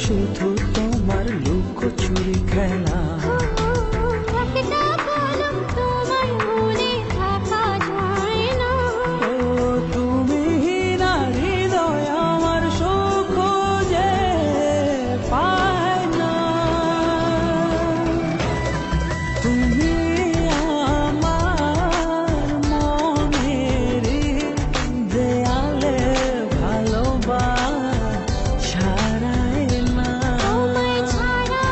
শুধু তোমার লুকোচুরি খেলা। একটা কলম তোমার মনে থাকা যায় না। ও তুমি না হৃদয় আমার সুখ যে পায় না। তুমি আমার মনের দেয়ালে ভালোবাসা রায় না। তোমায় ছাড়া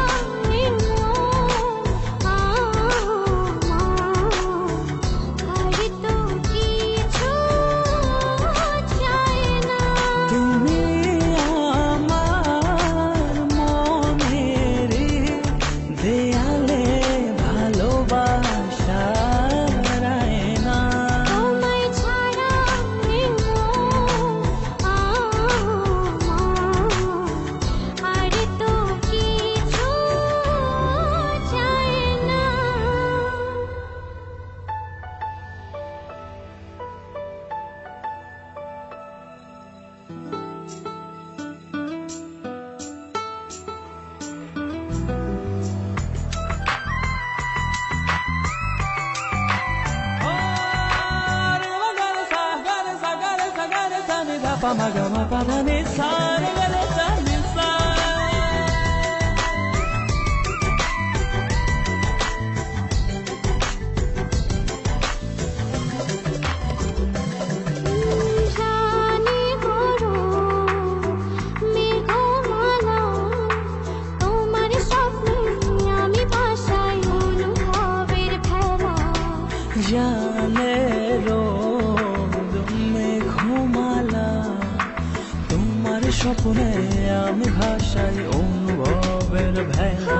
আর তো কিছু চাই না। তুমি আমার মনের দেয়ালে ভালোবাসা রায় না। তোমায় ছাড়া আর তো কিছু চাই না। Pa ma ga ma pa da ni sa re ga re sa ni sa. জানি বড় মেঘমালা, তোমার স্বপ্নে আমি ভাসাই অনুভবের খেলা। জানে রোদ মেঘমালা, তোমার স্বপ্নে আমি ভাসাই অনুভবের ভেলা।